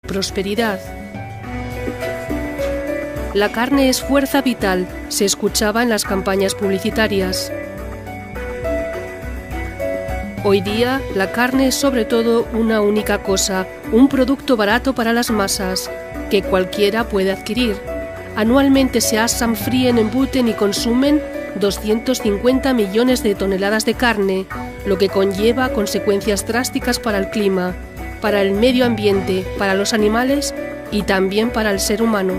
prosperidad. La carne es fuerza vital, se escuchaba en las campañas publicitarias. Hoy día, la carne es sobre todo una única cosa, un producto barato para las masas, que cualquiera puede adquirir. Anualmente se asan, fríen, embuten y consumen 250 millones de toneladas de carne, lo que conlleva consecuencias drásticas para el clima, para el medio ambiente, para los animales y también para el ser humano.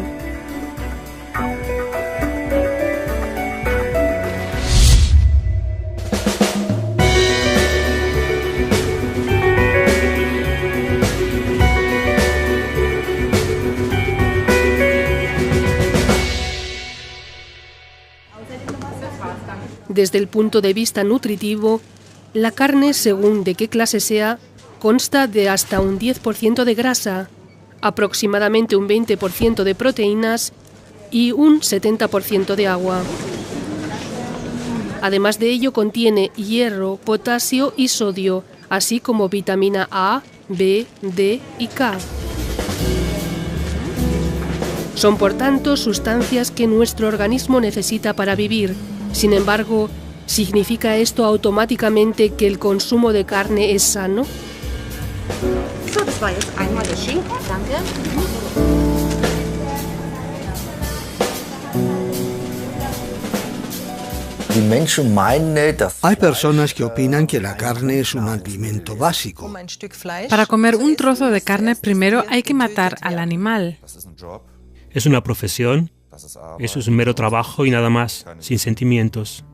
Desde el punto de vista nutritivo, la carne, según de qué clase sea, consta de hasta un 10% de grasa, aproximadamente un 20% de proteínas y un 70% de agua. Además de ello, contiene hierro, potasio y sodio, así como vitamina A, B, D y K. Son, por tanto, sustancias que nuestro organismo necesita para vivir. Sin embargo, ¿significa esto automáticamente que el consumo de carne es sano? Hay personas que opinan que la carne es un alimento básico. Para comer un trozo de carne, primero hay que matar al animal. Es una profesión. Eso es un mero trabajo y nada más, sin sentimientos.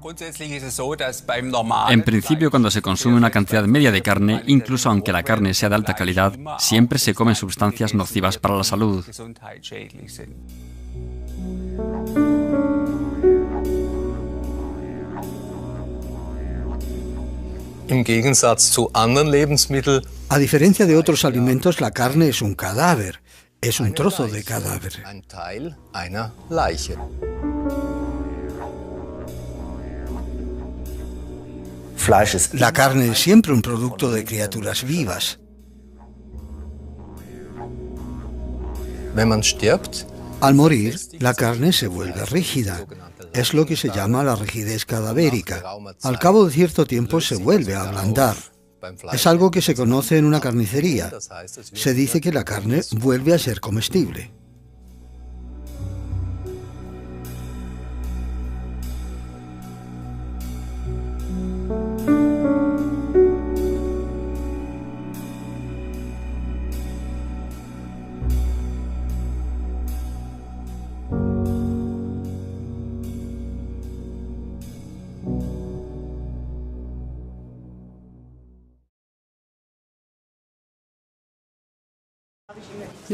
En principio, cuando se consume una cantidad media de carne, incluso aunque la carne sea de alta calidad, siempre se comen sustancias nocivas para la salud. A diferencia de otros alimentos, la carne es un cadáver. Es un trozo de cadáver. La carne es siempre un producto de criaturas vivas. Al morir, la carne se vuelve rígida. Es lo que se llama la rigidez cadavérica. Al cabo de cierto tiempo se vuelve a ablandar. Es algo que se conoce en una carnicería. Se dice que la carne vuelve a ser comestible.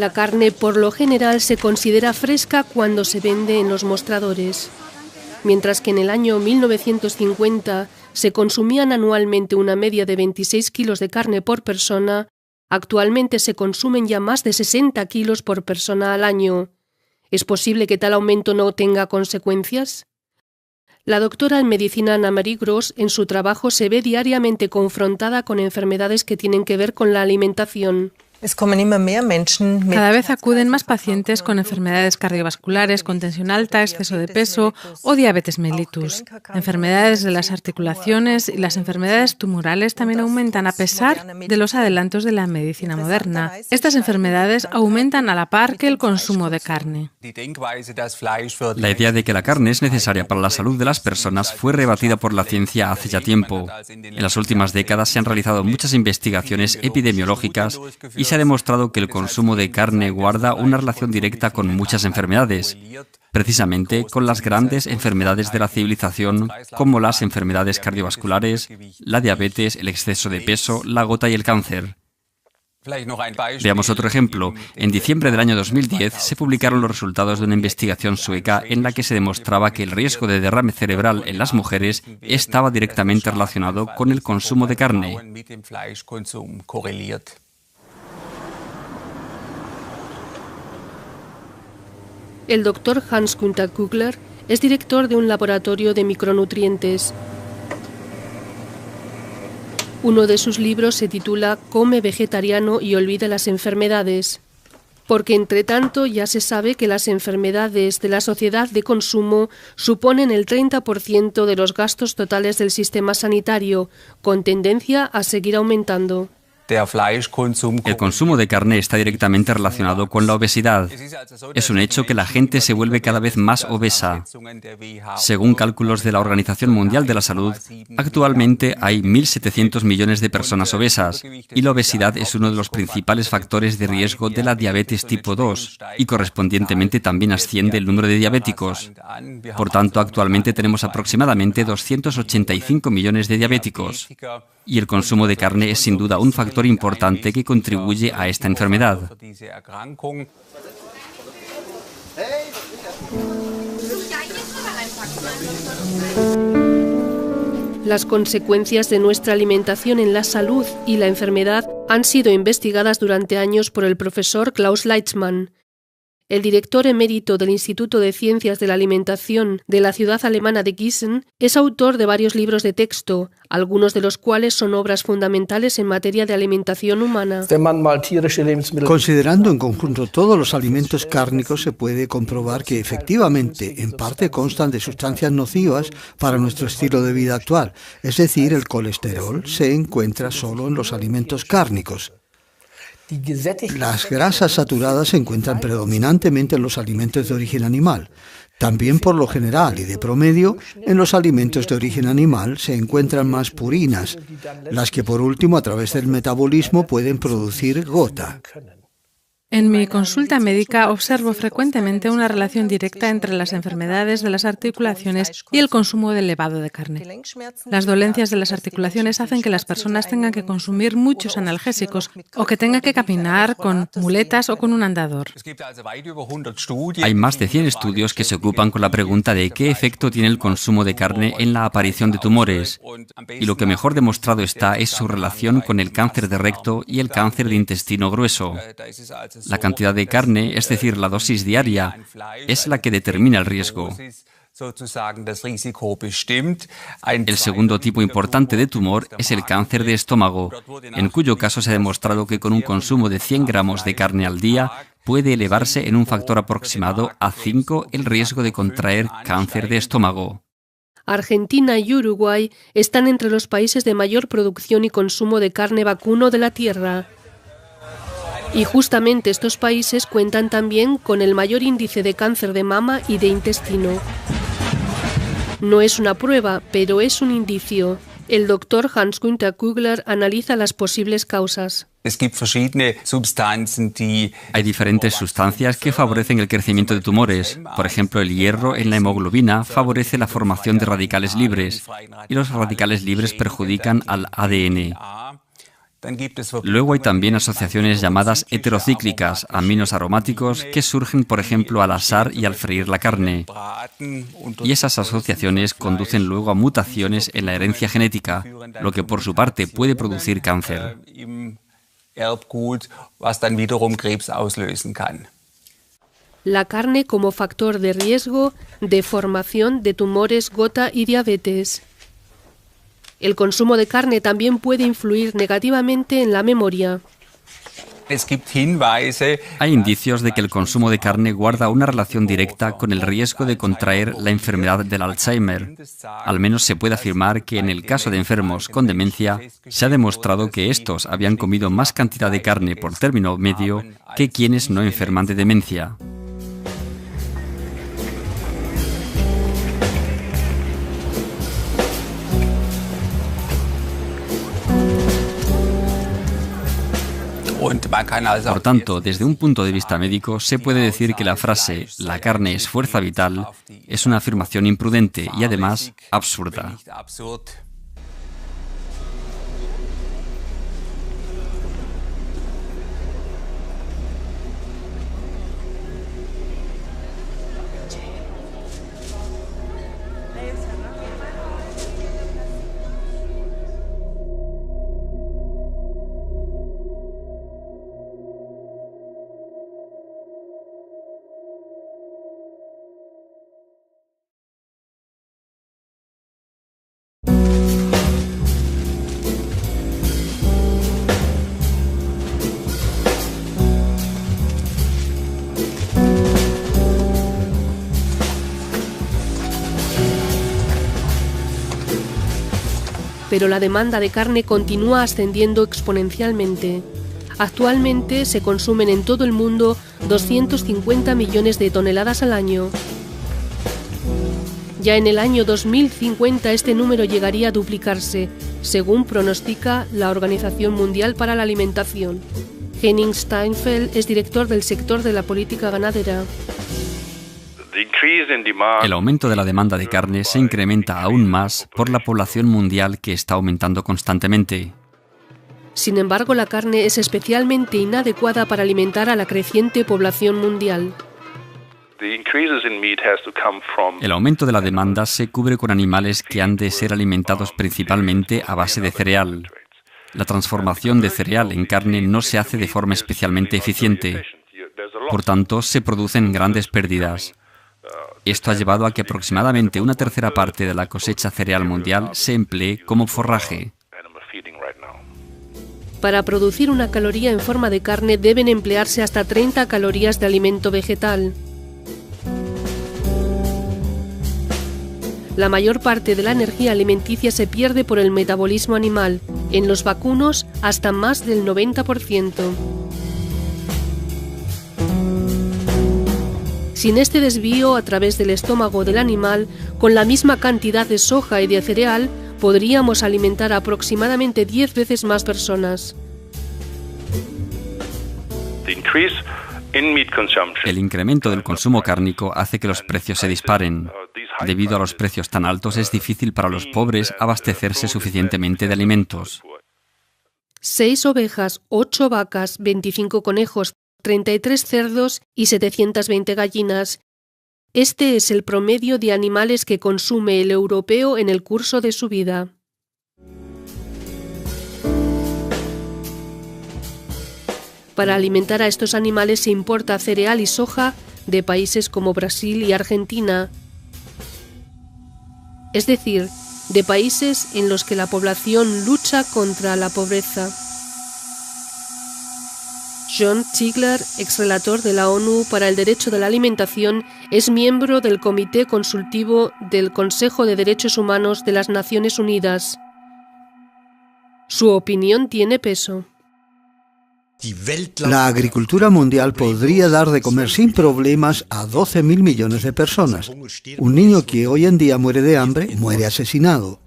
La carne por lo general se considera fresca cuando se vende en los mostradores. Mientras que en el año 1950 se consumían anualmente una media de 26 kilos de carne por persona, actualmente se consumen ya más de 60 kilos por persona al año. ¿Es posible que tal aumento no tenga consecuencias? La doctora en medicina Anna-Marie Gros en su trabajo se ve diariamente confrontada con enfermedades que tienen que ver con la alimentación. Cada vez acuden más pacientes con enfermedades cardiovasculares, con tensión alta, exceso de peso o diabetes mellitus. Enfermedades de las articulaciones y las enfermedades tumorales también aumentan a pesar de los adelantos de la medicina moderna. Estas enfermedades aumentan a la par que el consumo de carne. La idea de que la carne es necesaria para la salud de las personas fue rebatida por la ciencia hace ya tiempo. En las últimas décadas se han realizado muchas investigaciones epidemiológicas y se ha demostrado que el consumo de carne guarda una relación directa con muchas enfermedades, precisamente con las grandes enfermedades de la civilización, como las enfermedades cardiovasculares, la diabetes, el exceso de peso, la gota y el cáncer. Veamos otro ejemplo. En diciembre del año 2010 se publicaron los resultados de una investigación sueca en la que se demostraba que el riesgo de derrame cerebral en las mujeres estaba directamente relacionado con el consumo de carne. El doctor Hans-Günther Kugler es director de un laboratorio de micronutrientes. Uno de sus libros se titula Come vegetariano y olvida las enfermedades. porque entre tanto ya se sabe que las enfermedades de la sociedad de consumo suponen el 30% de los gastos totales del sistema sanitario, con tendencia a seguir aumentando. El consumo de carne está directamente relacionado con la obesidad. Es un hecho que la gente se vuelve cada vez más obesa. Según cálculos de la Organización Mundial de la Salud, actualmente hay 1.700 millones de personas obesas y la obesidad es uno de los principales factores de riesgo de la diabetes tipo 2 y correspondientemente también asciende el número de diabéticos. Por tanto, actualmente tenemos aproximadamente 285 millones de diabéticos y el consumo de carne es sin duda un factor importante que contribuye a esta enfermedad. Las consecuencias de nuestra alimentación en la salud y la enfermedad han sido investigadas durante años por el profesor Klaus Leitzmann. El director emérito del Instituto de Ciencias de la Alimentación de la ciudad alemana de Gießen es autor de varios libros de texto, algunos de los cuales son obras fundamentales en materia de alimentación humana. Considerando en conjunto todos los alimentos cárnicos, se puede comprobar que efectivamente en parte constan de sustancias nocivas para nuestro estilo de vida actual, es decir, el colesterol se encuentra solo en los alimentos cárnicos. Las grasas saturadas se encuentran predominantemente en los alimentos de origen animal. También por lo general y de promedio, en los alimentos de origen animal se encuentran más purinas, las que por último a través del metabolismo pueden producir gota. En mi consulta médica observo frecuentemente una relación directa entre las enfermedades de las articulaciones y el consumo elevado de carne. Las dolencias de las articulaciones hacen que las personas tengan que consumir muchos analgésicos o que tengan que caminar con muletas o con un andador. Hay más de 100 estudios que se ocupan con la pregunta de qué efecto tiene el consumo de carne en la aparición de tumores. Y lo que mejor demostrado está es su relación con el cáncer de recto y el cáncer de intestino grueso. La cantidad de carne, es decir, la dosis diaria, es la que determina el riesgo. El segundo tipo importante de tumor es el cáncer de estómago, en cuyo caso se ha demostrado que con un consumo de 100 gramos de carne al día puede elevarse en un factor aproximado a 5 el riesgo de contraer cáncer de estómago. Argentina y Uruguay están entre los países de mayor producción y consumo de carne vacuno de la tierra. Y justamente estos países cuentan también con el mayor índice de cáncer de mama y de intestino. No es una prueba, pero es un indicio. El doctor Hans-Günther Kugler analiza las posibles causas. Hay diferentes sustancias que favorecen el crecimiento de tumores. Por ejemplo, el hierro en la hemoglobina favorece la formación de radicales libres y los radicales libres perjudican al ADN. Luego hay también asociaciones llamadas heterocíclicas, aminos aromáticos, que surgen, por ejemplo, al asar y al freír la carne. Y esas asociaciones conducen luego a mutaciones en la herencia genética, lo que por su parte puede producir cáncer. La carne como factor de riesgo de formación de tumores, gota y diabetes. El consumo de carne también puede influir negativamente en la memoria. Hay indicios de que el consumo de carne guarda una relación directa con el riesgo de contraer la enfermedad del Alzheimer. Al menos se puede afirmar que en el caso de enfermos con demencia, se ha demostrado que estos habían comido más cantidad de carne por término medio que quienes no enferman de demencia. Por tanto, desde un punto de vista médico, se puede decir que la frase «la carne es fuerza vital» es una afirmación imprudente y además absurda. pero la demanda de carne continúa ascendiendo exponencialmente. Actualmente se consumen en todo el mundo 250 millones de toneladas al año. Ya en el año 2050 este número llegaría a duplicarse, según pronostica la Organización Mundial para la Alimentación. Henning Steinfeld es director del sector de la política ganadera. El aumento de la demanda de carne se incrementa aún más por la población mundial que está aumentando constantemente. Sin embargo, la carne es especialmente inadecuada para alimentar a la creciente población mundial. El aumento de la demanda se cubre con animales que han de ser alimentados principalmente a base de cereal. La transformación de cereal en carne no se hace de forma especialmente eficiente. Por tanto, se producen grandes pérdidas. Esto ha llevado a que aproximadamente una tercera parte de la cosecha cereal mundial se emplee como forraje. Para producir una caloría en forma de carne deben emplearse hasta 30 calorías de alimento vegetal. La mayor parte de la energía alimenticia se pierde por el metabolismo animal, en los vacunos hasta más del 90%. Sin este desvío a través del estómago del animal, con la misma cantidad de soja y de cereal, podríamos alimentar a aproximadamente 10 veces más personas. El incremento del consumo cárnico hace que los precios se disparen. Debido a los precios tan altos, es difícil para los pobres abastecerse suficientemente de alimentos. 6 ovejas, 8 vacas, 25 conejos, 33 cerdos y 720 gallinas. Este es el promedio de animales que consume el europeo en el curso de su vida. Para alimentar a estos animales se importa cereal y soja de países como Brasil y Argentina, es decir, de países en los que la población lucha contra la pobreza. John Ziegler, exrelator de la ONU para el Derecho de la Alimentación, es miembro del Comité Consultivo del Consejo de Derechos Humanos de las Naciones Unidas. Su opinión tiene peso. La agricultura mundial podría dar de comer sin problemas a 12.000 millones de personas. Un niño que hoy en día muere de hambre, muere asesinado.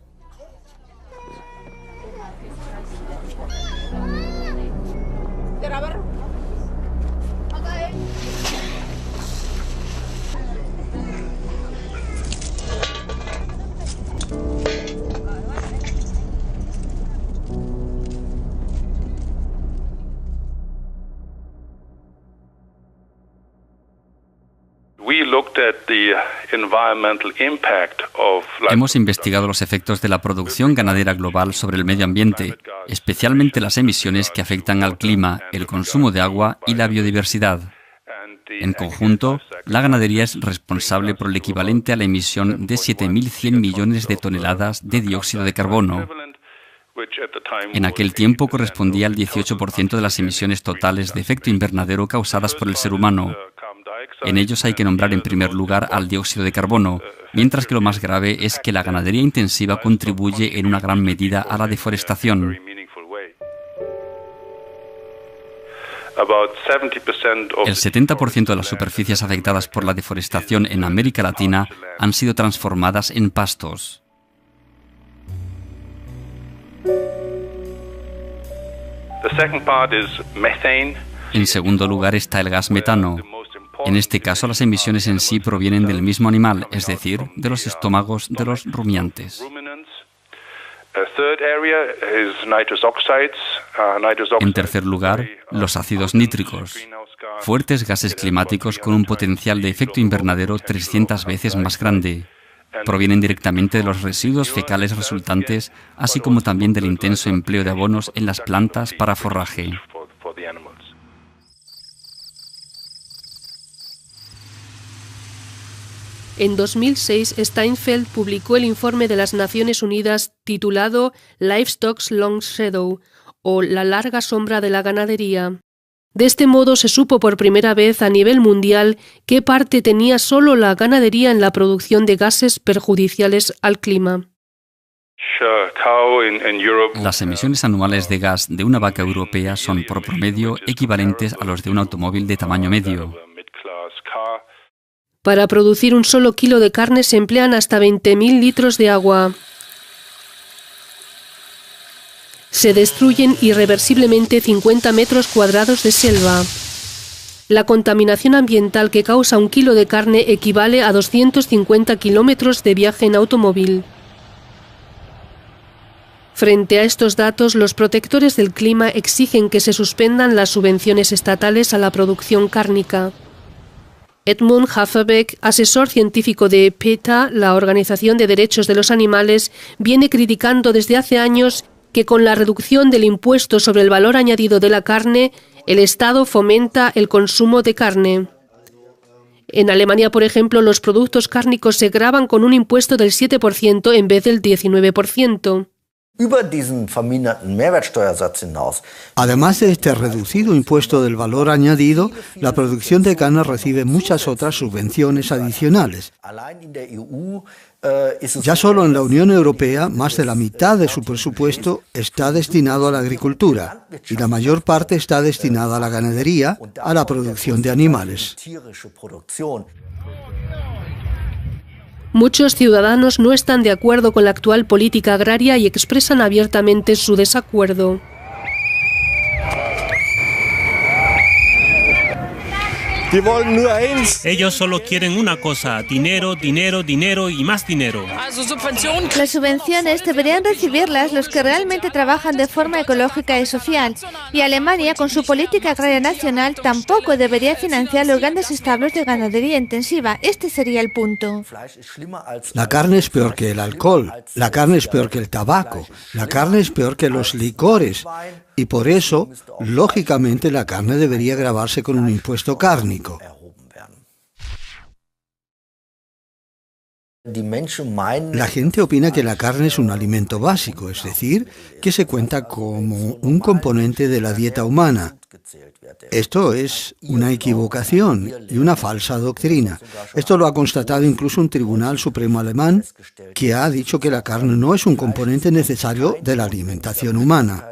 Hemos investigado los efectos de la producción ganadera global sobre el medio ambiente, especialmente las emisiones que afectan al clima, el consumo de agua y la biodiversidad. En conjunto, la ganadería es responsable por el equivalente a la emisión de 7.100 millones de toneladas de dióxido de carbono. En aquel tiempo correspondía al 18% de las emisiones totales de efecto invernadero causadas por el ser humano. En ellos hay que nombrar en primer lugar al dióxido de carbono, mientras que lo más grave es que la ganadería intensiva contribuye en una gran medida a la deforestación. El 70% de las superficies afectadas por la deforestación en América Latina han sido transformadas en pastos. En segundo lugar está el gas metano. En este caso, las emisiones en sí provienen del mismo animal, es decir, de los estómagos de los rumiantes. En tercer lugar, los ácidos nítricos, fuertes gases climáticos con un potencial de efecto invernadero 300 veces más grande. Provienen directamente de los residuos fecales resultantes, así como también del intenso empleo de abonos en las plantas para forraje. En 2006, Steinfeld publicó el informe de las Naciones Unidas titulado Livestock's Long Shadow, o La larga sombra de la ganadería. De este modo se supo por primera vez a nivel mundial qué parte tenía solo la ganadería en la producción de gases perjudiciales al clima. Las emisiones anuales de gas de una vaca europea son por promedio equivalentes a los de un automóvil de tamaño medio. Para producir un solo kilo de carne se emplean hasta 20.000 litros de agua. Se destruyen irreversiblemente 50 metros cuadrados de selva. La contaminación ambiental que causa un kilo de carne equivale a 250 kilómetros de viaje en automóvil. Frente a estos datos, los protectores del clima exigen que se suspendan las subvenciones estatales a la producción cárnica. Edmund Haferbeck, asesor científico de PETA, la Organización de Derechos de los Animales, viene criticando desde hace años que con la reducción del impuesto sobre el valor añadido de la carne, el Estado fomenta el consumo de carne. En Alemania, por ejemplo, los productos cárnicos se gravan con un impuesto del 7% en vez del 19%. Además de este reducido impuesto del valor añadido, la producción de carne recibe muchas otras subvenciones adicionales. Ya solo en la Unión Europea, más de la mitad de su presupuesto está destinado a la agricultura y la mayor parte está destinada a la ganadería, a la producción de animales. Muchos ciudadanos no están de acuerdo con la actual política agraria y expresan abiertamente su desacuerdo. Ellos solo quieren una cosa: dinero, dinero, dinero y más dinero. Las subvenciones deberían recibirlas los que realmente trabajan de forma ecológica y social. Y Alemania, con su política agraria nacional, tampoco debería financiar los grandes establos de ganadería intensiva. Este sería el punto. La carne es peor que el alcohol, la carne es peor que el tabaco, la carne es peor que los licores. Y por eso, lógicamente, la carne debería gravarse con un impuesto cárnico. La gente opina que la carne es un alimento básico, es decir, que se cuenta como un componente de la dieta humana. Esto es una equivocación y una falsa doctrina. Esto lo ha constatado incluso un tribunal supremo alemán, que ha dicho que la carne no es un componente necesario de la alimentación humana.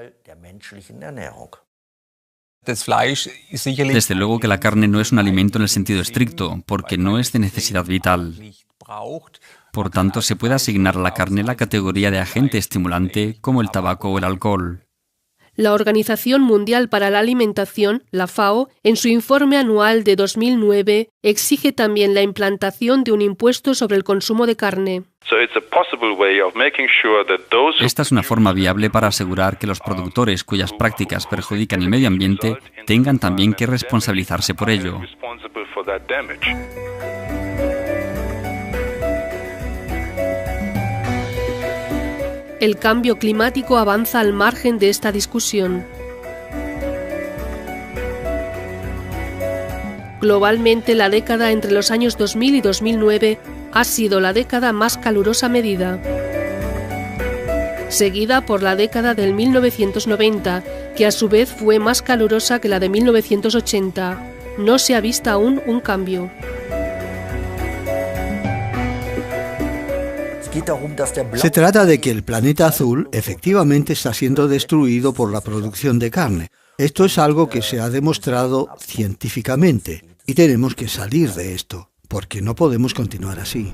Desde luego que la carne no es un alimento en el sentido estricto, porque no es de necesidad vital. Por tanto, se puede asignar a la carne la categoría de agente estimulante como el tabaco o el alcohol. La Organización Mundial para la Alimentación, la FAO, en su informe anual de 2009, exige también la implantación de un impuesto sobre el consumo de carne. Esta es una forma viable para asegurar que los productores cuyas prácticas perjudican el medio ambiente tengan también que responsabilizarse por ello. El cambio climático avanza al margen de esta discusión. Globalmente, la década entre los años 2000 y 2009 ha sido la década más calurosa medida, seguida por la década del 1990, que a su vez fue más calurosa que la de 1980. No se ha visto aún un cambio. Se trata de que el planeta azul efectivamente está siendo destruido por la producción de carne. Esto es algo que se ha demostrado científicamente y tenemos que salir de esto, porque no podemos continuar así.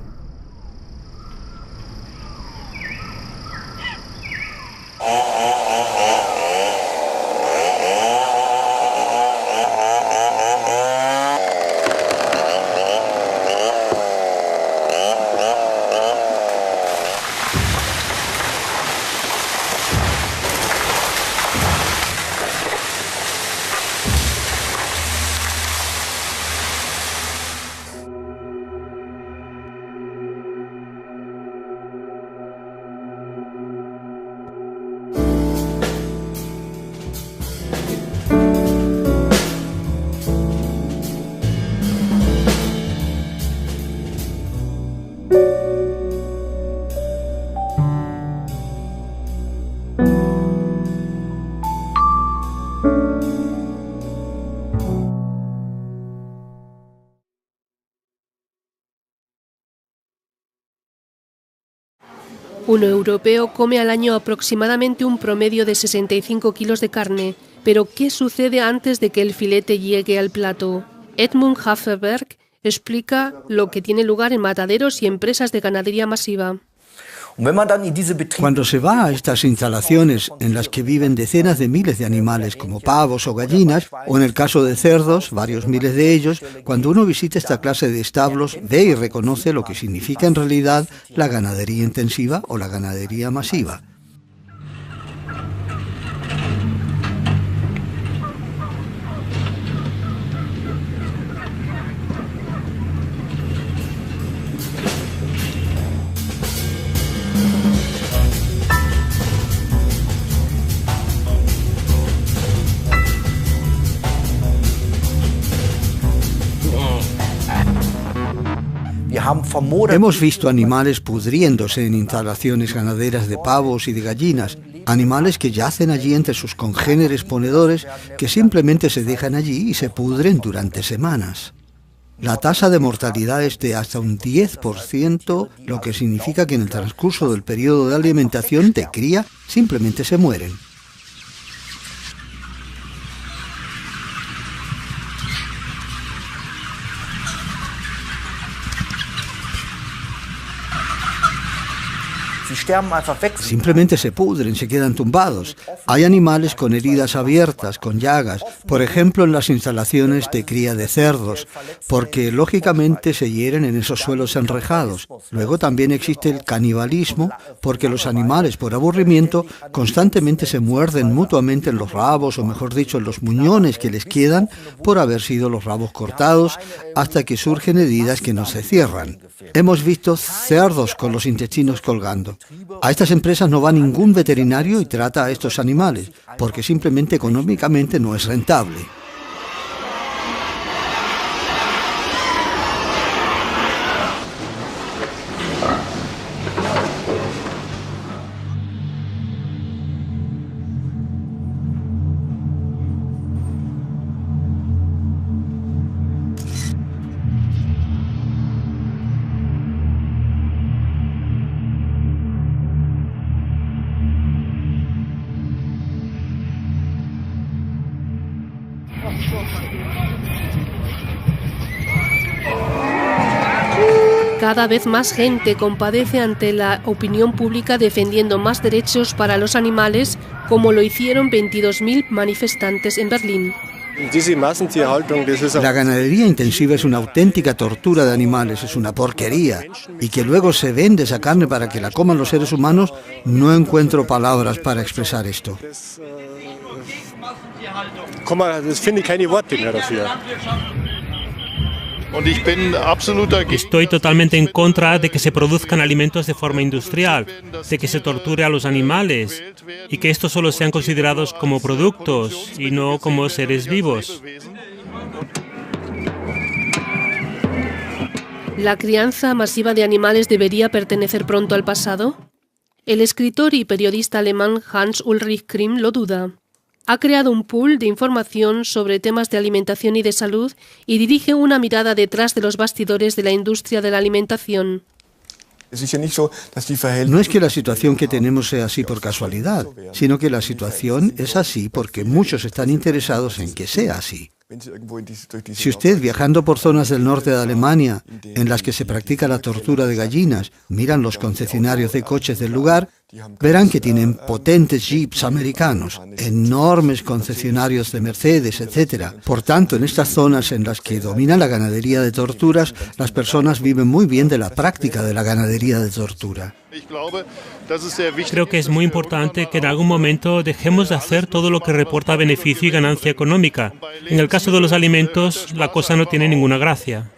Un europeo come al año aproximadamente un promedio de 65 kilos de carne, pero ¿qué sucede antes de que el filete llegue al plato? Edmund Haferberg explica lo que tiene lugar en mataderos y empresas de ganadería masiva. Cuando se va a estas instalaciones en las que viven decenas de miles de animales como pavos o gallinas, o en el caso de cerdos, varios miles de ellos, cuando uno visita esta clase de establos, ve y reconoce lo que significa en realidad la ganadería intensiva o la ganadería masiva. Hemos visto animales pudriéndose en instalaciones ganaderas de pavos y de gallinas, animales que yacen allí entre sus congéneres ponedores que simplemente se dejan allí y se pudren durante semanas. La tasa de mortalidad es de hasta un 10%, lo que significa que en el transcurso del periodo de alimentación de cría simplemente se mueren. Simplemente se pudren, se quedan tumbados. Hay animales con heridas abiertas, con llagas, por ejemplo en las instalaciones de cría de cerdos, porque lógicamente se hieren en esos suelos enrejados. Luego también existe el canibalismo, porque los animales por aburrimiento constantemente se muerden mutuamente en los rabos, o mejor dicho, en los muñones que les quedan por haber sido los rabos cortados, hasta que surgen heridas que no se cierran. Hemos visto cerdos con los intestinos colgando. A estas empresas no va ningún veterinario y trata a estos animales, porque simplemente económicamente no es rentable. Cada vez más gente compadece ante la opinión pública defendiendo más derechos para los animales, como lo hicieron 22.000 manifestantes en Berlín. La ganadería intensiva es una auténtica tortura de animales, es una porquería. Y que luego se vende esa carne para que la coman los seres humanos, no encuentro palabras para expresar esto. Estoy totalmente en contra de que se produzcan alimentos de forma industrial, de que se torture a los animales y que estos solo sean considerados como productos y no como seres vivos. ¿La crianza masiva de animales debería pertenecer pronto al pasado? El escritor y periodista alemán Hans Ulrich Krimm lo duda. Ha creado un pool de información sobre temas de alimentación y de salud y dirige una mirada detrás de los bastidores de la industria de la alimentación. No es que la situación que tenemos sea así por casualidad, sino que la situación es así porque muchos están interesados en que sea así. Si usted, viajando por zonas del norte de Alemania, en las que se practica la tortura de gallinas, miran los concesionarios de coches del lugar, verán que tienen potentes jeeps americanos, enormes concesionarios de Mercedes, etc. Por tanto, en estas zonas en las que domina la ganadería de torturas, las personas viven muy bien de la práctica de la ganadería de tortura. Creo que es muy importante que en algún momento dejemos de hacer todo lo que reporta beneficio y ganancia económica. En el caso de los alimentos, la cosa no tiene ninguna gracia.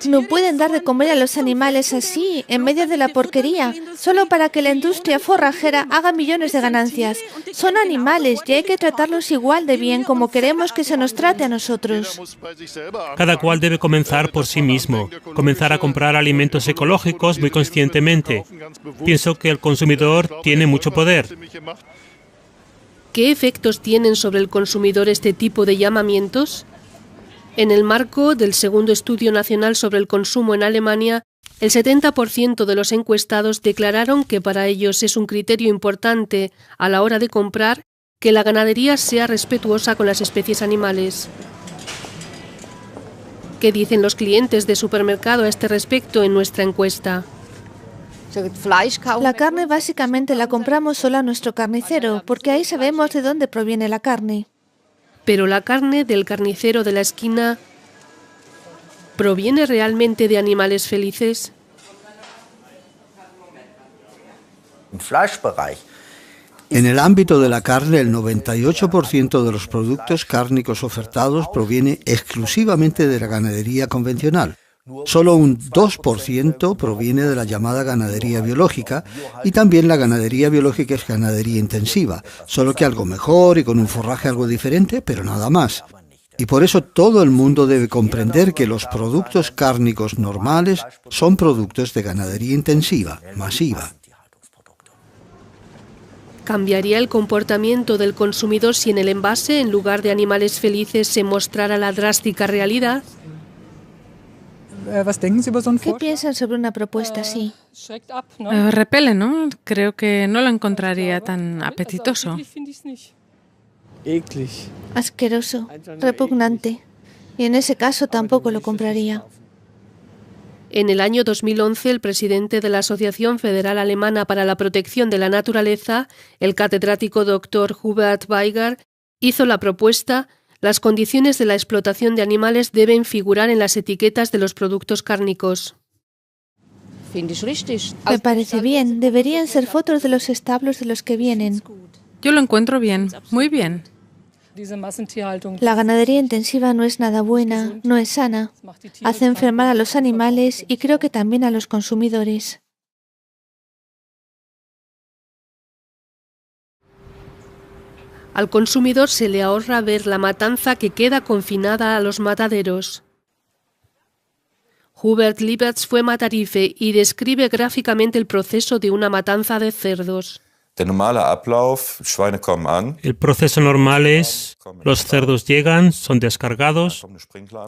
No pueden dar de comer a los animales así, en medio de la porquería, solo para que la industria forrajera haga millones de ganancias. Son animales y hay que tratarlos igual de bien como queremos que se nos trate a nosotros. Cada cual debe comenzar por sí mismo, comenzar a comprar alimentos ecológicos muy conscientemente. Pienso que el consumidor tiene mucho poder. ¿Qué efectos tienen sobre el consumidor este tipo de llamamientos? En el marco del segundo Estudio Nacional sobre el Consumo en Alemania, El 70% de los encuestados declararon que para ellos es un criterio importante a la hora de comprar que la ganadería sea respetuosa con las especies animales. ¿Qué dicen los clientes de supermercado a este respecto en nuestra encuesta? La carne básicamente la compramos solo a nuestro carnicero, porque ahí sabemos de dónde proviene la carne. Pero la carne del carnicero de la esquina, ¿proviene realmente de animales felices? En el ámbito de la carne, el 98% de los productos cárnicos ofertados proviene exclusivamente de la ganadería convencional. Solo un 2% proviene de la llamada ganadería biológica, y también la ganadería biológica es ganadería intensiva, solo que algo mejor y con un forraje algo diferente, pero nada más. Y por eso todo el mundo debe comprender que los productos cárnicos normales son productos de ganadería intensiva, masiva. ¿Cambiaría el comportamiento del consumidor si en el envase, en lugar de animales felices, se mostrara la drástica realidad? ¿Qué piensan sobre una propuesta así? Repele, ¿no? Creo que no lo encontraría tan apetitoso. Asqueroso, repugnante. Y en ese caso tampoco lo compraría. En el año 2011, el presidente de la Asociación Federal Alemana para la Protección de la Naturaleza, el catedrático Dr. Hubert Weiger, hizo la propuesta: las condiciones de la explotación de animales deben figurar en las etiquetas de los productos cárnicos. Me parece bien. Deberían ser fotos de los establos de los que vienen. Yo lo encuentro bien, muy bien. La ganadería intensiva no es nada buena, no es sana. Hace enfermar a los animales y creo que también a los consumidores. Al consumidor se le ahorra ver la matanza que queda confinada a los mataderos. Hubert Liebertz fue matarife y describe gráficamente el proceso de una matanza de cerdos. El proceso normal es: los cerdos llegan, son descargados,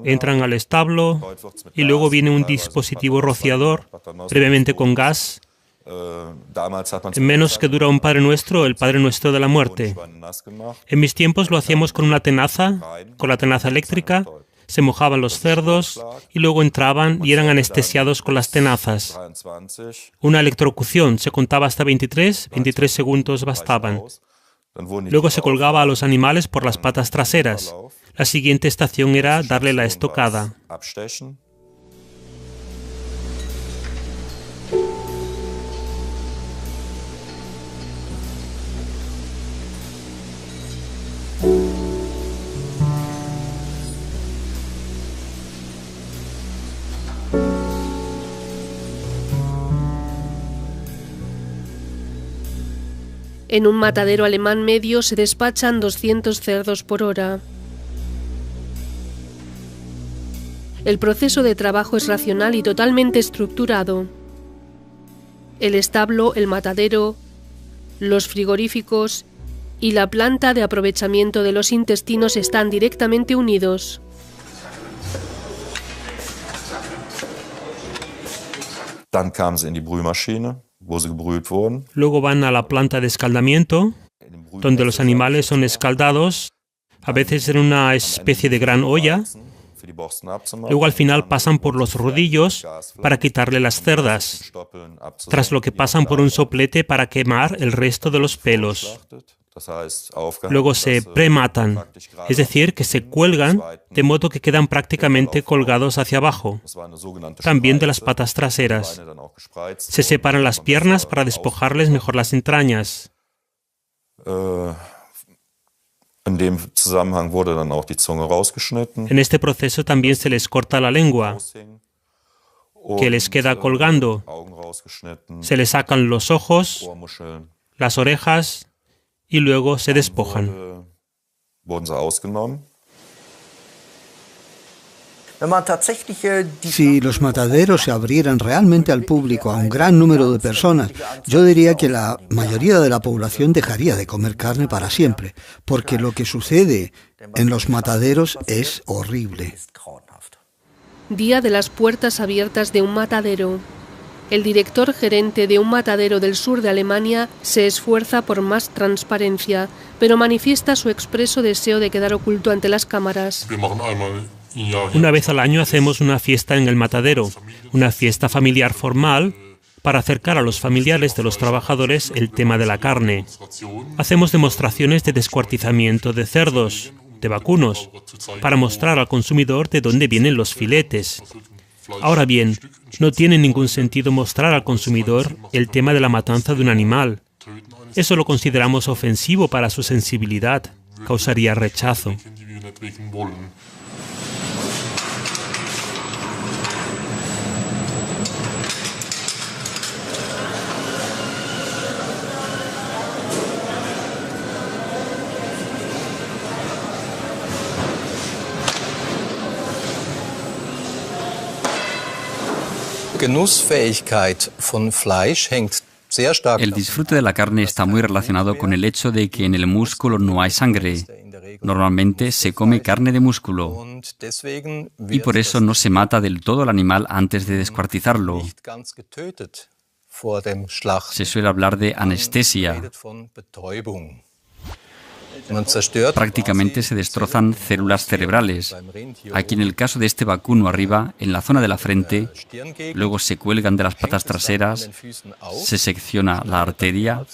entran al establo y luego viene un dispositivo rociador, previamente con gas. En menos que dura un Padre Nuestro, el Padre Nuestro de la muerte. En mis tiempos lo hacíamos con una tenaza, con la tenaza eléctrica. Se mojaban los cerdos y luego entraban y eran anestesiados con las tenazas. Una electrocución, se contaba hasta 23 segundos bastaban. Luego se colgaba a los animales por las patas traseras. La siguiente estación era darle la estocada. En un matadero alemán medio se despachan 200 cerdos por hora. El proceso de trabajo es racional y totalmente estructurado. El establo, el matadero, los frigoríficos y la planta de aprovechamiento de los intestinos están directamente unidos. Dann kamen sie in die Brühmaschine, wo sie gebrüht wurden. Luego van a la planta de escaldamiento, donde los animales son escaldados, a veces en una especie de gran olla. Luego al final pasan por los rodillos para quitarle las cerdas, tras lo que pasan por un soplete para quemar el resto de los pelos. Luego se prematan, es decir, que se cuelgan de modo que quedan prácticamente colgados hacia abajo, también de las patas traseras. Se separan las piernas para despojarles mejor las entrañas. En este proceso también se les corta la lengua, que les queda colgando. Se les sacan los ojos, las orejas y luego se despojan. Si los mataderos se abrieran realmente al público, a un gran número de personas, yo diría que la mayoría de la población dejaría de comer carne para siempre, porque lo que sucede en los mataderos es horrible. día de las puertas abiertas de un matadero. El director gerente de un matadero del sur de Alemania se esfuerza por más transparencia, pero manifiesta su expreso deseo de quedar oculto ante las cámaras. Una vez al año hacemos una fiesta en el matadero, una fiesta familiar formal, para acercar a los familiares de los trabajadores el tema de la carne. Hacemos demostraciones de descuartizamiento de cerdos, de vacunos, para mostrar al consumidor de dónde vienen los filetes. Ahora bien, no tiene ningún sentido mostrar al consumidor el tema de la matanza de un animal. Eso lo consideramos ofensivo para su sensibilidad, causaría rechazo. El disfrute de la carne está muy relacionado con el hecho de que en el músculo no hay sangre. Normalmente se come carne de músculo y por eso no se mata del todo al animal antes de descuartizarlo. Se suele hablar de anestesia. Prácticamente se destrozan células cerebrales. Aquí en el caso de este vacuno arriba, en la zona de la frente, luego se cuelgan de las patas traseras, se secciona la arteria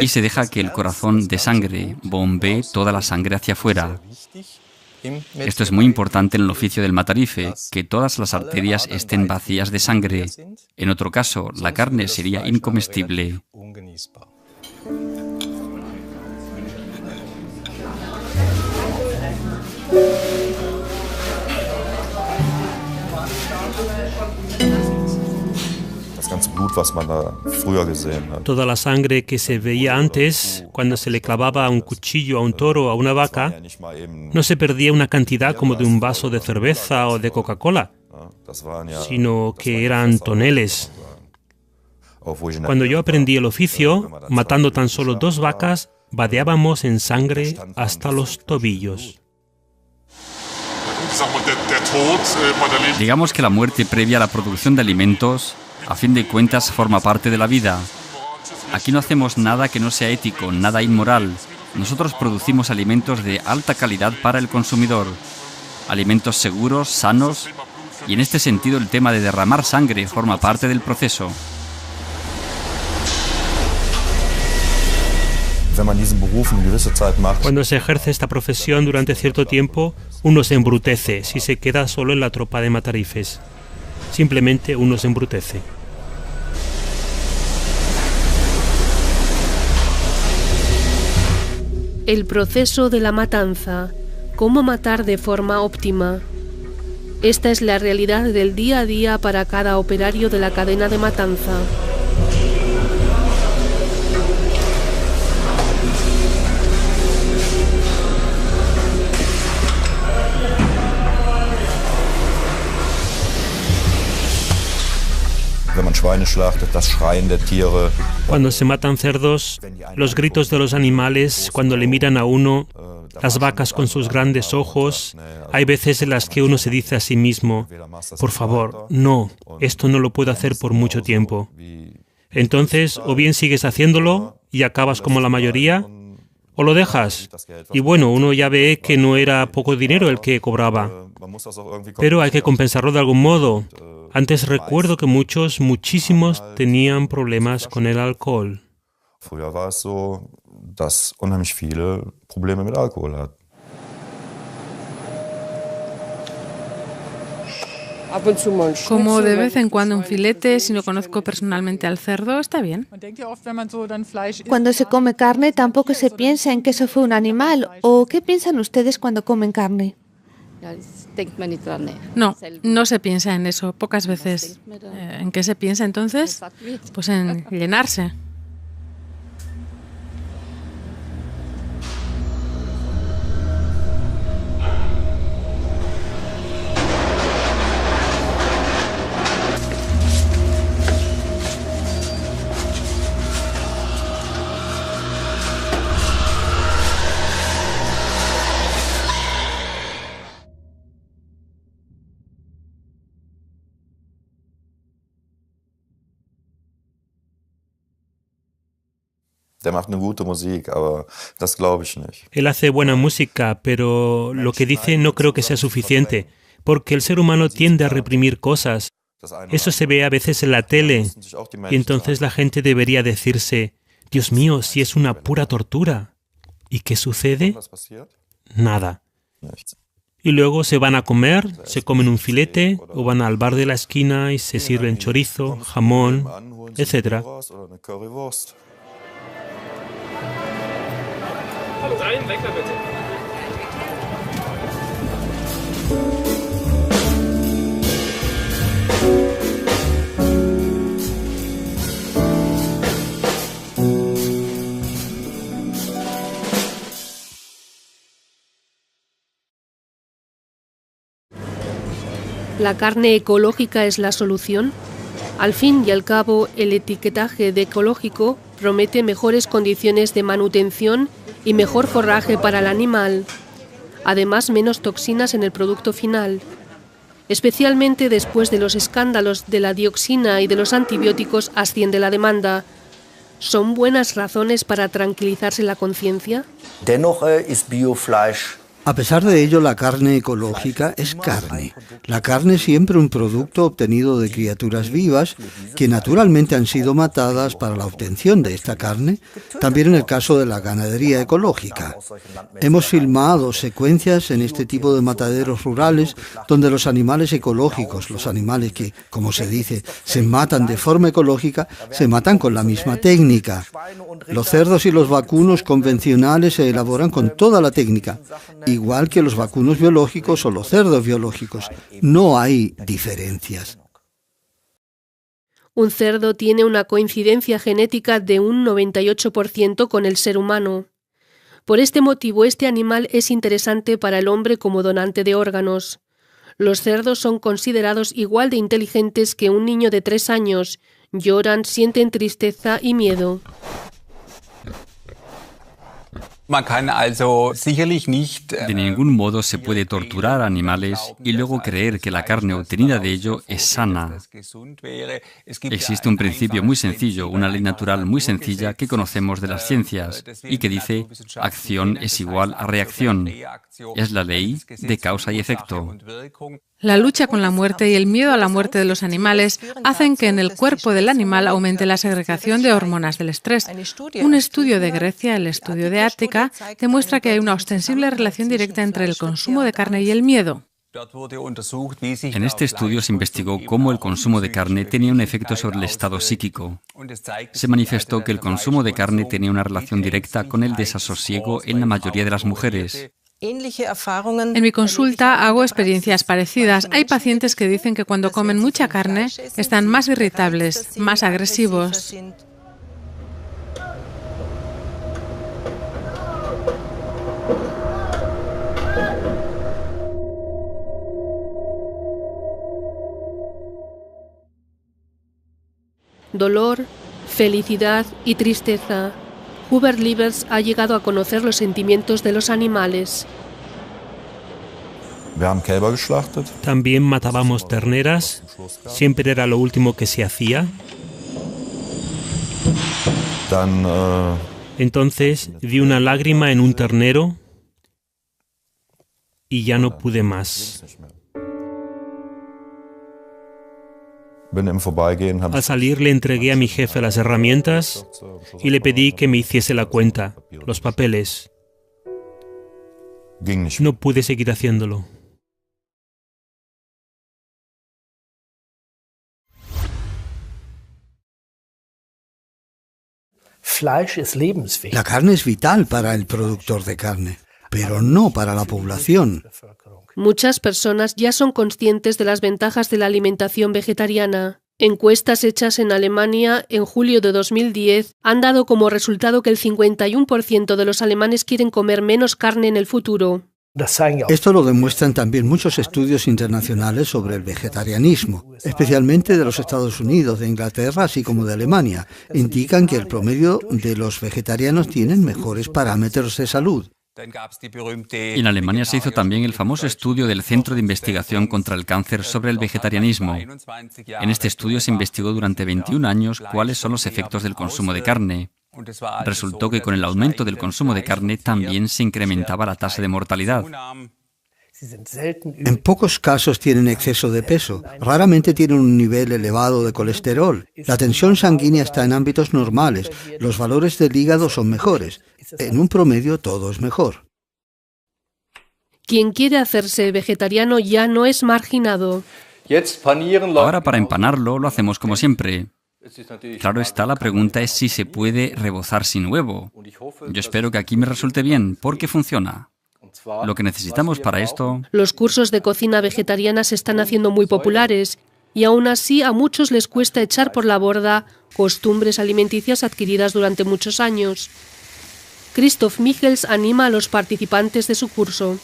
y se deja que el corazón de sangre bombee toda la sangre hacia afuera. Esto es muy importante en el oficio del matarife, que todas las arterias estén vacías de sangre. En otro caso, la carne sería incomestible. Toda la sangre que se veía antes, cuando se le clavaba un cuchillo a un toro o a una vaca, no se perdía una cantidad como de un vaso de cerveza o de Coca-Cola, sino que eran toneles. Cuando yo aprendí el oficio, matando tan solo 2 vacas, vadeábamos en sangre hasta los tobillos. Digamos que la muerte previa a la producción de alimentos, a fin de cuentas, forma parte de la vida. Aquí no hacemos nada que no sea ético, nada inmoral. Nosotros producimos alimentos de alta calidad para el consumidor. Alimentos seguros, sanos, y en este sentido el tema de derramar sangre forma parte del proceso. Cuando se ejerce esta profesión durante cierto tiempo, uno se embrutece si se queda solo en la tropa de matarifes. Simplemente uno se embrutece. El proceso de la matanza. ¿Cómo matar de forma óptima? Esta es la realidad del día a día para cada operario de la cadena de matanza. Cuando se matan cerdos, los gritos de los animales cuando le miran a uno, las vacas con sus grandes ojos, hay veces en las que uno se dice a sí mismo, por favor, no, esto no lo puedo hacer por mucho tiempo. Entonces, o bien sigues haciéndolo y acabas como la mayoría, o lo dejas. Y bueno, uno ya ve que no era poco dinero el que cobraba, pero hay que compensarlo de algún modo. Antes recuerdo que muchísimos tenían problemas con el alcohol. Como de vez en cuando un filete, si no conozco personalmente al cerdo, está bien. Cuando se come carne tampoco se piensa en que eso fue un animal. ¿O qué piensan ustedes cuando comen carne? No, no se piensa en eso, pocas veces. ¿En qué se piensa entonces? Pues en llenarse. Él hace buena música, pero lo que dice no creo que sea suficiente, porque el ser humano tiende a reprimir cosas. Eso se ve a veces en la tele, y entonces la gente debería decirse, Dios mío, si es una pura tortura. ¿Y qué sucede? Nada. Y luego se van a comer, se comen un filete, o van al bar de la esquina y se sirven chorizo, jamón, etc. ¿La carne ecológica es la solución? Al fin y al cabo, el etiquetaje de ecológico promete mejores condiciones de manutención y mejor forraje para el animal. Además, menos toxinas en el producto final. Especialmente después de los escándalos de la dioxina y de los antibióticos, asciende la demanda. ¿Son buenas razones para tranquilizarse la conciencia? A pesar de ello, la carne ecológica es carne. La carne es siempre un producto obtenido de criaturas vivas que naturalmente han sido matadas para la obtención de esta carne, también en el caso de la ganadería ecológica. Hemos filmado secuencias en este tipo de mataderos rurales donde los animales ecológicos, los animales que, como se dice, se matan de forma ecológica, se matan con la misma técnica. Los cerdos y los vacunos convencionales se elaboran con toda la técnica, igual que los vacunos biológicos o los cerdos biológicos. No hay diferencias. Un cerdo tiene una coincidencia genética de un 98% con el ser humano. Por este motivo, este animal es interesante para el hombre como donante de órganos. Los cerdos son considerados igual de inteligentes que un niño de 3 años. Lloran, sienten tristeza y miedo. De ningún modo se puede torturar a animales y luego creer que la carne obtenida de ello es sana. Existe un principio muy sencillo, una ley natural muy sencilla que conocemos de las ciencias y que dice acción es igual a reacción. Es la ley de causa y efecto. La lucha con la muerte y el miedo a la muerte de los animales hacen que en el cuerpo del animal aumente la segregación de hormonas del estrés. Un estudio de Grecia, el estudio de Ática, demuestra que hay una ostensible relación directa entre el consumo de carne y el miedo. En este estudio se investigó cómo el consumo de carne tenía un efecto sobre el estado psíquico. Se manifestó que el consumo de carne tenía una relación directa con el desasosiego en la mayoría de las mujeres. En mi consulta hago experiencias parecidas. Hay pacientes que dicen que cuando comen mucha carne están más irritables, más agresivos. Dolor, felicidad y tristeza. Hubert Liebers ha llegado a conocer los sentimientos de los animales. También matábamos terneras. Siempre era lo último que se hacía. Entonces vi una lágrima en un ternero y ya no pude más. Al salir le entregué a mi jefe las herramientas y le pedí que me hiciese la cuenta, los papeles. No pude seguir haciéndolo. La carne es vital para el productor de carne, pero no para la población. Muchas personas ya son conscientes de las ventajas de la alimentación vegetariana. Encuestas hechas en Alemania en julio de 2010 han dado como resultado que el 51% de los alemanes quieren comer menos carne en el futuro. Esto lo demuestran también muchos estudios internacionales sobre el vegetarianismo, especialmente de los Estados Unidos, de Inglaterra, así como de Alemania. Indican que el promedio de los vegetarianos tienen mejores parámetros de salud. En Alemania se hizo también el famoso estudio del Centro de Investigación contra el Cáncer sobre el vegetarianismo. En este estudio se investigó durante 21 años cuáles son los efectos del consumo de carne. Resultó que con el aumento del consumo de carne también se incrementaba la tasa de mortalidad. En pocos casos tienen exceso de peso, raramente tienen un nivel elevado de colesterol. La tensión sanguínea está en ámbitos normales, los valores del hígado son mejores. En un promedio todo es mejor. Quien quiere hacerse vegetariano ya no es marginado. Ahora para empanarlo lo hacemos como siempre. Claro está, la pregunta es si se puede rebozar sin huevo. Yo espero que aquí me resulte bien, porque funciona. Lo que necesitamos para esto... Los cursos de cocina vegetariana se están haciendo muy populares y aún así a muchos les cuesta echar por la borda costumbres alimenticias adquiridas durante muchos años. Christoph Michels anima a los participantes de su curso.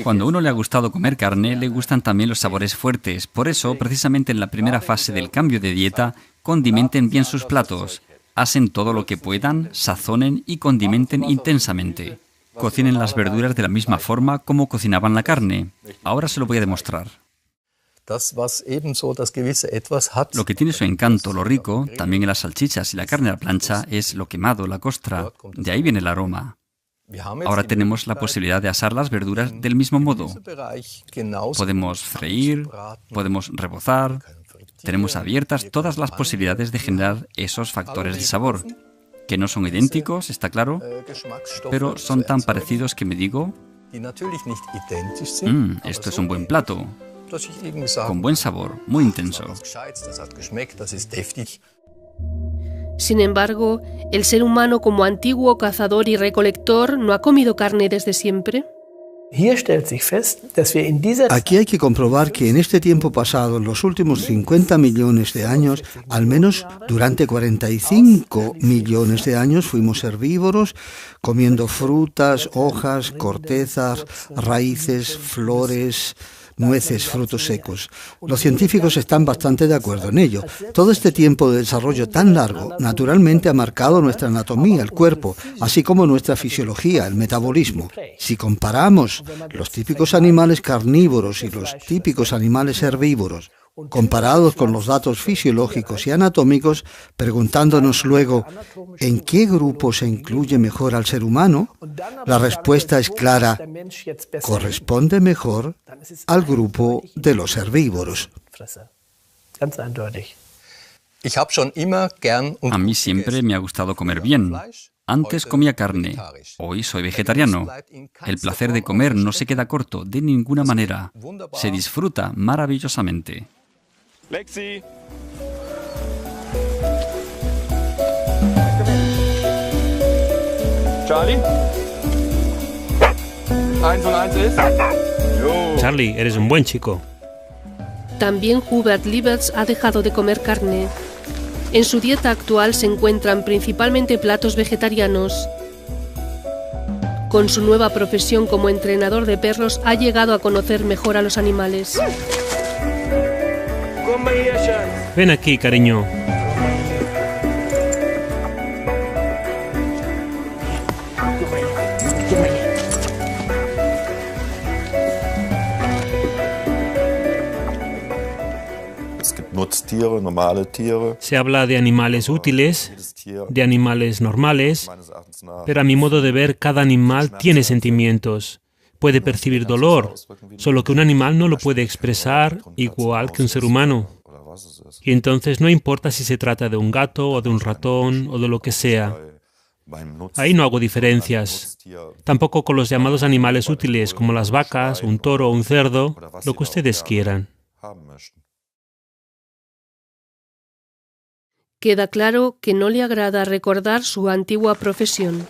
Cuando a uno le ha gustado comer carne, le gustan también los sabores fuertes. Por eso, precisamente en la primera fase del cambio de dieta, condimenten bien sus platos. Hacen todo lo que puedan, sazonen y condimenten intensamente. Cocinen las verduras de la misma forma como cocinaban la carne. Ahora se lo voy a demostrar. Lo que tiene su encanto, lo rico, también en las salchichas y la carne a la plancha, es lo quemado, la costra. De ahí viene el aroma. Ahora tenemos la posibilidad de asar las verduras del mismo modo. Podemos freír, podemos rebozar. Tenemos abiertas todas las posibilidades de generar esos factores de sabor, que no son idénticos, está claro, pero son tan parecidos que me digo, esto es un buen plato. Con buen sabor, muy intenso. Sin embargo, ¿el ser humano como antiguo cazador y recolector no ha comido carne desde siempre? Aquí hay que comprobar que en este tiempo pasado, en los últimos 50 millones de años, al menos durante 45 millones de años fuimos herbívoros, comiendo frutas, hojas, cortezas, raíces, flores, nueces, frutos secos. Los científicos están bastante de acuerdo en ello. Todo este tiempo de desarrollo tan largo, naturalmente ha marcado nuestra anatomía, el cuerpo, así como nuestra fisiología, el metabolismo. Si comparamos los típicos animales carnívoros y los típicos animales herbívoros, comparados con los datos fisiológicos y anatómicos, preguntándonos luego ¿en qué grupo se incluye mejor al ser humano? La respuesta es clara: corresponde mejor al grupo de los herbívoros. A mí siempre me ha gustado comer bien. Antes comía carne, hoy soy vegetariano. El placer de comer no se queda corto de ninguna manera. Se disfruta maravillosamente. Lexi. Charlie. 1 und 1 ist. Charlie, eres un buen chico. También Hubert Lieberts ha dejado de comer carne. En su dieta actual se encuentran principalmente platos vegetarianos. Con su nueva profesión como entrenador de perros ha llegado a conocer mejor a los animales. Ven aquí, cariño. Se habla de animales útiles, de animales normales, pero a mi modo de ver, cada animal tiene sentimientos. Puede percibir dolor, solo que un animal no lo puede expresar igual que un ser humano. Y entonces no importa si se trata de un gato o de un ratón o de lo que sea. Ahí no hago diferencias. Tampoco con los llamados animales útiles, como las vacas, un toro o un cerdo, lo que ustedes quieran. Queda claro que no le agrada recordar su antigua profesión.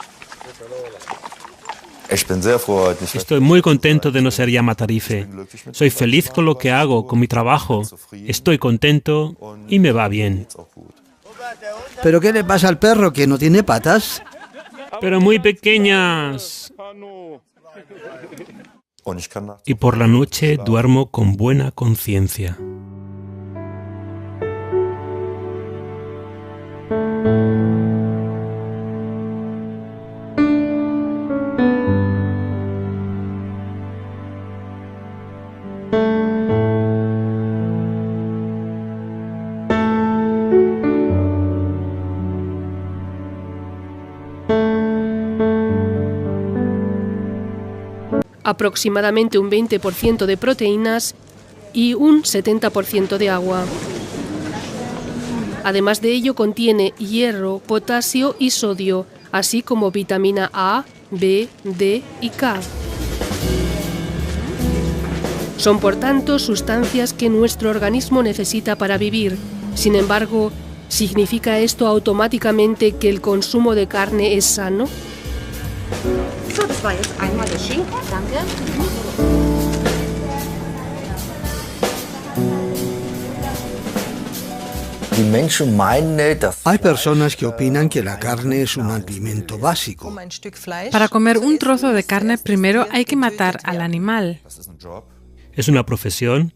Estoy muy contento de no ser ya matarife. Soy feliz con lo que hago, con mi trabajo. Estoy contento y me va bien. ¿Pero qué le pasa al perro, que no tiene patas? Pero muy pequeñas. Y por la noche duermo con buena conciencia. aproximadamente un 20% de proteínas y un 70% de agua. Además de ello, contiene hierro, potasio y sodio, así como vitamina A, B, D y K. Son, por tanto, sustancias que nuestro organismo necesita para vivir. Sin embargo, ¿significa esto automáticamente que el consumo de carne es sano? Hay personas que opinan que la carne es un alimento básico. Para comer un trozo de carne, primero hay que matar al animal. Es una profesión,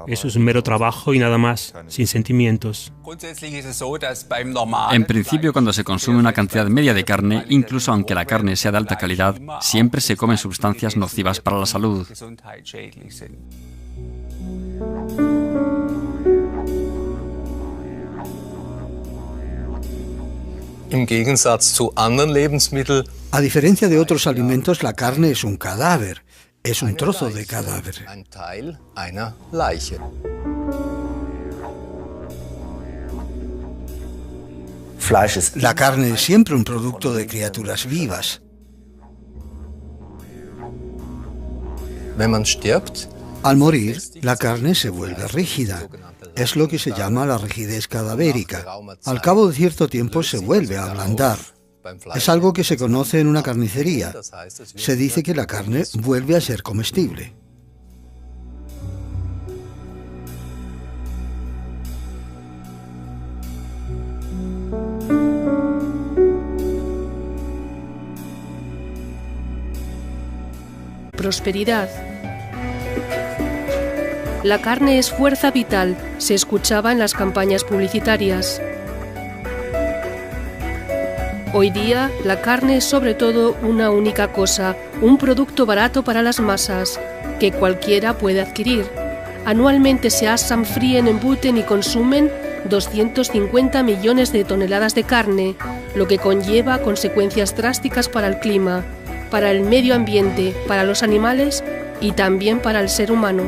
eso es un mero trabajo y nada más, sin sentimientos. En principio, cuando se consume una cantidad media de carne, incluso aunque la carne sea de alta calidad, siempre se comen sustancias nocivas para la salud. A diferencia de otros alimentos, la carne es un cadáver, es un trozo de cadáver. La carne es siempre un producto de criaturas vivas. Al morir, la carne se vuelve rígida. Es lo que se llama la rigidez cadavérica. Al cabo de cierto tiempo se vuelve a ablandar. Es algo que se conoce en una carnicería. Se dice que la carne vuelve a ser comestible. Prosperidad. La carne es fuerza vital, se escuchaba en las campañas publicitarias. Hoy día, la carne es sobre todo una única cosa, un producto barato para las masas, que cualquiera puede adquirir. Anualmente se asan, fríen, embuten y consumen 250 millones de toneladas de carne, lo que conlleva consecuencias drásticas para el clima, para el medio ambiente, para los animales y también para el ser humano.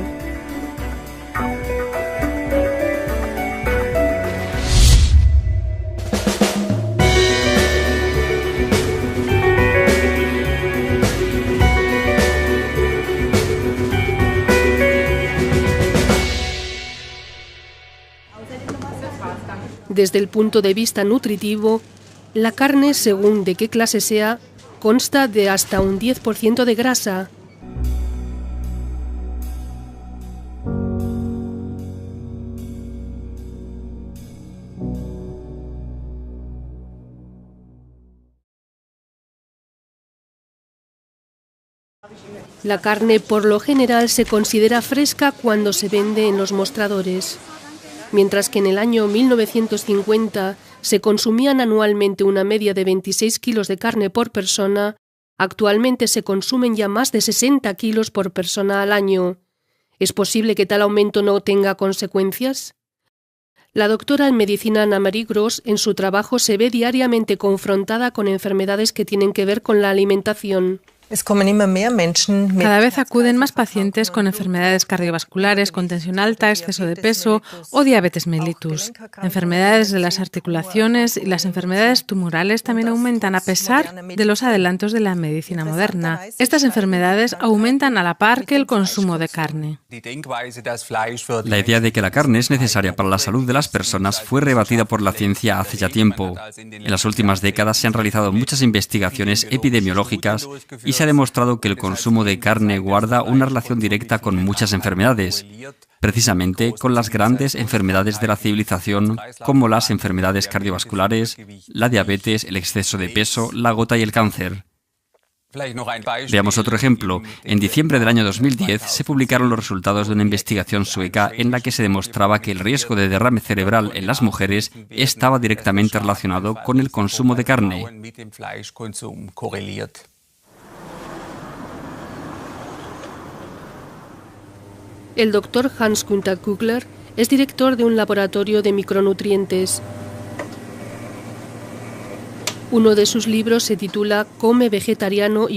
Desde el punto de vista nutritivo, la carne, según de qué clase sea, consta de hasta un 10% de grasa. La carne, por lo general, se considera fresca cuando se vende en los mostradores. Mientras que en el año 1950 se consumían anualmente una media de 26 kilos de carne por persona, actualmente se consumen ya más de 60 kilos por persona al año. ¿Es posible que tal aumento no tenga consecuencias? La doctora en medicina Anna-Marie Gros en su trabajo se ve diariamente confrontada con enfermedades que tienen que ver con la alimentación. Cada vez acuden más pacientes con enfermedades cardiovasculares, con tensión alta, exceso de peso o diabetes mellitus. Enfermedades de las articulaciones y las enfermedades tumorales también aumentan a pesar de los adelantos de la medicina moderna. Estas enfermedades aumentan a la par que el consumo de carne. La idea de que la carne es necesaria para la salud de las personas fue rebatida por la ciencia hace ya tiempo. En las últimas décadas se han realizado muchas investigaciones epidemiológicas y se ha demostrado que el consumo de carne guarda una relación directa con muchas enfermedades, precisamente con las grandes enfermedades de la civilización, como las enfermedades cardiovasculares, la diabetes, el exceso de peso, la gota y el cáncer. Veamos otro ejemplo. En diciembre del año 2010 se publicaron los resultados de una investigación sueca en la que se demostraba que el riesgo de derrame cerebral en las mujeres estaba directamente relacionado con el consumo de carne. El doctor Hans-Günther Kugler es director de un laboratorio de micronutrientes. Uno de sus libros se titula Come vegetariano y